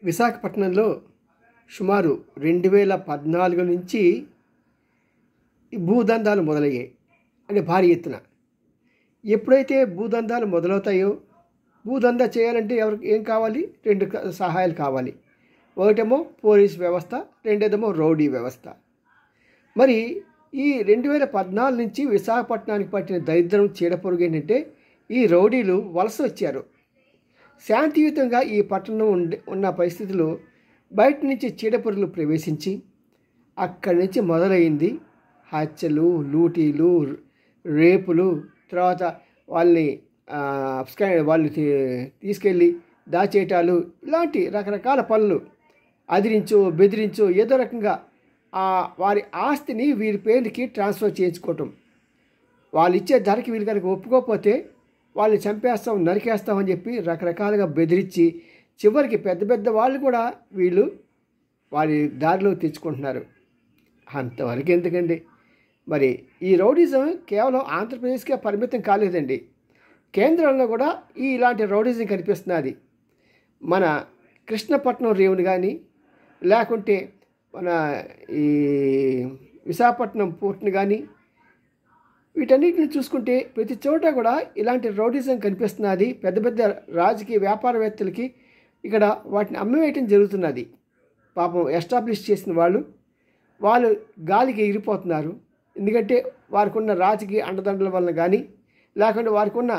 విశాఖపట్నంలో సుమారు 2014 నుంచి ఈ భూదందాలు మొదలయ్యాయి. అంటే భారీ ఎత్తున ఎప్పుడైతే భూదందాలు మొదలవుతాయో, భూదందా చేయాలంటే ఎవరికి ఏం కావాలి? రెండు సహాయాలు కావాలి. ఒకటేమో పోలీస్ వ్యవస్థ, రెండోదేమో రౌడీ వ్యవస్థ. మరి ఈ 2014 నుంచి విశాఖపట్నానికి పట్టిన దరిద్రం చీడపురుగు ఏంటంటే, ఈ రౌడీలు వలస వచ్చారు. శాంతియుతంగా ఈ పట్టణం ఉన్న పరిస్థితుల్లో బయట నుంచి చీడపురుగులు ప్రవేశించి అక్కడి నుంచి మొదలైంది హత్యలు, లూటీలు, రేపులు, తర్వాత వాళ్ళని తీసుకెళ్ళి దాచేయటాలు, ఇలాంటి రకరకాల పనులు. అదిరించో బెదిరించో ఏదో రకంగా వారి ఆస్తిని వీరి పేరుకి ట్రాన్స్ఫర్ చేయించుకోవటం. వాళ్ళు ఇచ్చే ధరకి వీళ్ళు కనుక ఒప్పుకోకపోతే వాళ్ళని చంపేస్తాం, నరికేస్తామని చెప్పి రకరకాలుగా బెదిరించి చివరికి పెద్ద పెద్ద వాళ్ళు కూడా వీళ్ళు వారి దారిలో తెచ్చుకుంటున్నారు. అంతవరకు ఎందుకండి? మరి ఈ రౌడీజం కేవలం ఆంధ్రప్రదేశ్కే పరిమితం కాలేదండి. కేంద్రంలో కూడా ఇలాంటి రౌడీజం కనిపిస్తున్నది. మన కృష్ణపట్నం రేవుని కానీ, లేకుంటే మన ఈ విశాఖపట్నం పోర్ట్ని కానీ, వీటన్నిటిని చూసుకుంటే ప్రతి చోట కూడా ఇలాంటి రౌడీజం కనిపిస్తున్నది. పెద్ద పెద్ద రాజకీయ వ్యాపారవేత్తలకి ఇక్కడ వాటిని అమ్మివేయటం జరుగుతున్నది. పాపం ఎస్టాబ్లిష్ చేసిన వాళ్ళు గాలికి ఎగిరిపోతున్నారు. ఎందుకంటే వారికి ఉన్న రాజకీయ అండదండల వలన కానీ, లేకుంటే వారికి ఉన్న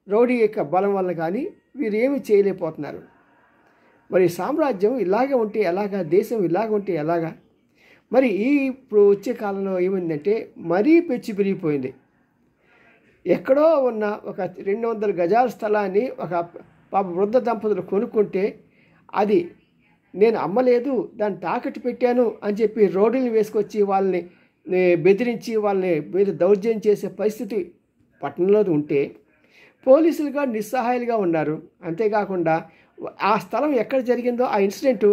రౌడీ యొక్క బలం వలన కానీ వీరు ఏమీ చేయలేకపోతున్నారు. మరి సామ్రాజ్యం ఇలాగే ఉంటే ఎలాగా? దేశం ఇలాగ ఉంటే ఎలాగా? మరి ఇప్పుడు వచ్చే కాలంలో ఏమైందంటే మరీ పెచ్చి పెరిగిపోయింది. ఎక్కడో ఉన్న ఒక 200 గజాల స్థలాన్ని ఒక పాప వృద్ధ దంపతులు కొనుక్కుంటే అది నేను అమ్మలేదు, దాన్ని తాకట్టు పెట్టాను అని చెప్పి రోడ్డుని వేసుకొచ్చి వాళ్ళని బెదిరించి వాళ్ళని మీద దౌర్జన్యం చేసే పరిస్థితి పట్టణంలో ఉంటే పోలీసులుగా నిస్సహాయాలుగా ఉన్నారు. అంతేకాకుండా ఆ స్థలం ఎక్కడ జరిగిందో ఆ ఇన్సిడెంటు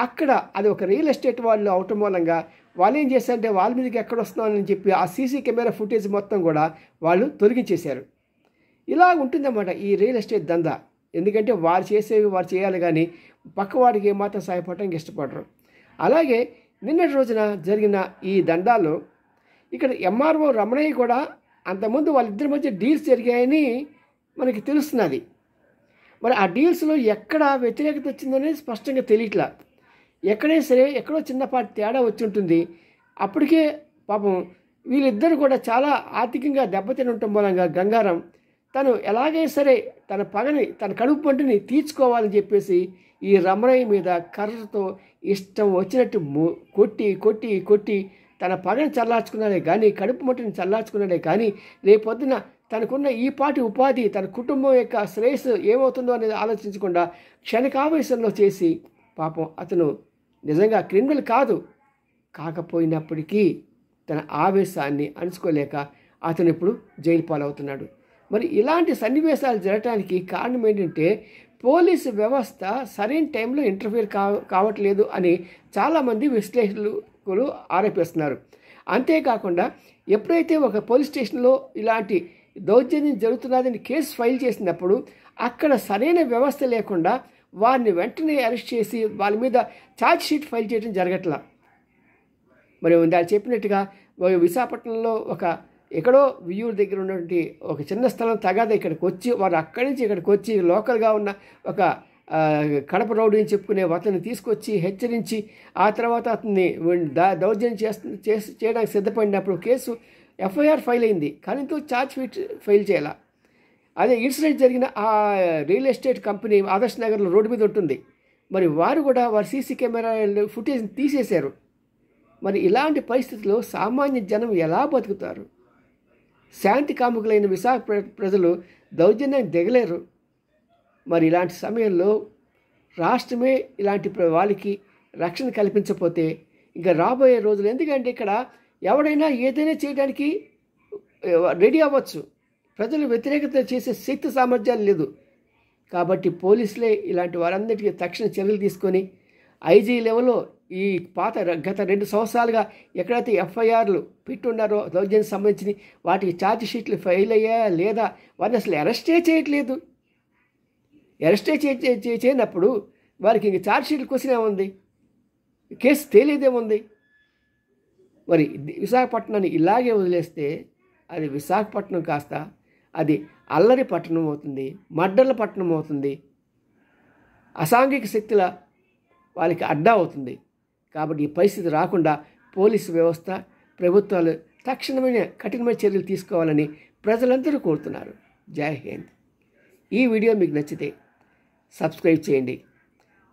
అక్కడ అది ఒక రియల్ ఎస్టేట్ వాళ్ళు అవటం మూలంగా వాళ్ళు ఏం చేశారంటే వాళ్ళ మీదకి ఎక్కడ వస్తున్నామని చెప్పి ఆ సీసీ కెమెరా ఫుటేజ్ మొత్తం కూడా వాళ్ళు తొలగించేశారు. ఇలా ఉంటుందన్నమాట ఈ రియల్ ఎస్టేట్ దందా. ఎందుకంటే వారు చేసేవి వారు చేయాలి, కానీ పక్కవాడికి ఏమాత్రం సహాయపడటానికి ఇష్టపడరు. అలాగే నిన్నటి రోజున జరిగిన ఈ దందాల్లో ఇక్కడ ఎంఆర్ఓ రమణయ్య కూడా అంతకుముందు వాళ్ళిద్దరి మధ్య డీల్స్ జరిగాయని మనకి తెలుస్తున్నది. మరి ఆ డీల్స్లో ఎక్కడ వ్యతిరేకత వచ్చిందనేది స్పష్టంగా తెలియట్లా. ఎక్కడైనా సరే ఎక్కడో చిన్నపాటి తేడా వచ్చి ఉంటుంది. అప్పటికే పాపం వీళ్ళిద్దరు కూడా చాలా ఆర్థికంగా దెబ్బతిని ఉండటం మూలంగా గంగారం తను ఎలాగైనా సరే తన పగని, తన కడుపు పంటని తీర్చుకోవాలని చెప్పేసి ఈ రమణయ్య మీద కర్రతో ఇష్టం వచ్చినట్టు కొట్టి కొట్టి కొట్టి తన పగని చల్లార్చుకున్నాడే కానీ, కడుపు మంటని చల్లార్చుకున్నాడే కానీ, రేపొద్దున తనకున్న ఈ పాటి ఉపాధి, తన కుటుంబం యొక్క శ్రేయస్సు ఏమవుతుందో అనేది ఆలోచించకుండా క్షణికావేశంలో చేసి పాపం అతను నిజంగా క్రిమినల్ కాకపోయినప్పటికీ తన ఆవేశాన్ని అణుచుకోలేక అతను ఇప్పుడు జైలు పాలవుతున్నాడు. మరి ఇలాంటి సన్నివేశాలు జరగడానికి కారణం ఏంటంటే పోలీసు వ్యవస్థ సరైన టైంలో ఇంటర్ఫియర్ కావట్లేదు అని చాలామంది విశ్లేషకులు ఆరోపిస్తున్నారు. అంతేకాకుండా ఎప్పుడైతే ఒక పోలీస్ స్టేషన్లో ఇలాంటి దౌర్జన్యం జరుగుతున్నదని కేసు ఫైల్ చేసినప్పుడు అక్కడ సరైన వ్యవస్థ లేకుండా వారిని వెంటనే అరెస్ట్ చేసి వాళ్ళ మీద ఛార్జ్ షీట్ ఫైల్ చేయడం జరగట్లా. మరి దాన్ని చెప్పినట్టుగా విశాఖపట్నంలో ఎక్కడో వియ్యూరు దగ్గర ఉన్నటువంటి ఒక చిన్న స్థలం తగాద ఇక్కడికి వచ్చి వారు అక్కడి నుంచి ఇక్కడికి వచ్చి లోకల్గా ఉన్న ఒక కడప రౌడీ అని చెప్పుకునే అతన్ని తీసుకొచ్చి హెచ్చరించి ఆ తర్వాత అతన్ని దౌర్జన్యం చేయడానికి సిద్ధపడినప్పుడు కేసు ఎఫ్ఐఆర్ ఫైల్ అయింది, కానీ ఇంకో ఛార్జ్ షీట్ ఫైల్ చేయాల. అదే ఇన్సిడెంట్ జరిగిన ఆ రియల్ ఎస్టేట్ కంపెనీ ఆదర్శ్ నగర్లో రోడ్డు మీద ఉంటుంది. మరి వారు కూడా వారి సీసీ కెమెరా ఫుటేజ్ని తీసేశారు. మరి ఇలాంటి పరిస్థితుల్లో సామాన్య జనం ఎలా బతుకుతారు? శాంతి కాముకులైన విశాఖ ప్రజలు దౌర్జన్యాన్ని దిగలేరు. మరి ఇలాంటి సమయంలో రాష్ట్రమే ఇలాంటి వాళ్ళకి రక్షణ కల్పించకపోతే ఇంకా రాబోయే రోజులు, ఎందుకంటే ఇక్కడ ఎవడైనా ఏదైనా చేయడానికి రెడీ అవ్వచ్చు, ప్రజలు వ్యతిరేకత చేసే శక్తి సామర్థ్యాలు లేదు. కాబట్టి పోలీసులే ఇలాంటి వారందరికీ తక్షణ చర్యలు తీసుకొని ఐజీ లెవెల్లో ఈ గత 2 సంవత్సరాలుగా ఎక్కడైతే ఎఫ్ఐఆర్లు పెట్టున్నారో దౌర్జన్యం సంబంధించి వాటికి ఛార్జ్ షీట్లు ఫైల్ అయ్యాయా లేదా వారిని అసలు అరెస్టే చేయట్లేదు. అరెస్టే చేయనప్పుడు వారికి ఇంక ఛార్జ్షీట్ల క్వశ్చన్ ఏముంది, కేసు తేలేదేముంది. మరి విశాఖపట్నాన్ని ఇలాగే వదిలేస్తే అది విశాఖపట్నం కాస్త అది అల్లరి పట్టణం అవుతుంది, మడ్డల పట్టణం అవుతుంది, అసాంఘిక శక్తుల వాళ్ళకి అడ్డా అవుతుంది. కాబట్టి ఈ పరిస్థితి రాకుండా పోలీసు వ్యవస్థ, ప్రభుత్వాలు తక్షణమైన కఠినమైన చర్యలు తీసుకోవాలని ప్రజలందరూ కోరుతున్నారు. జై హింద్. ఈ వీడియో మీకు నచ్చితే సబ్స్క్రైబ్ చేయండి.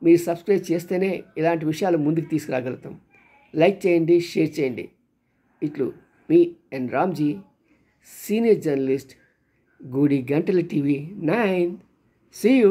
మీరు సబ్స్క్రైబ్ చేస్తేనే ఇలాంటి విషయాలు ముందుకు తీసుకురాగలుగుతాం. లైక్ చేయండి, షేర్ చేయండి. ఇట్లు మీ ఎన్ రామ్జీ, సీనియర్ జర్నలిస్ట్, గూడి గంటల టీవీ 9. See you.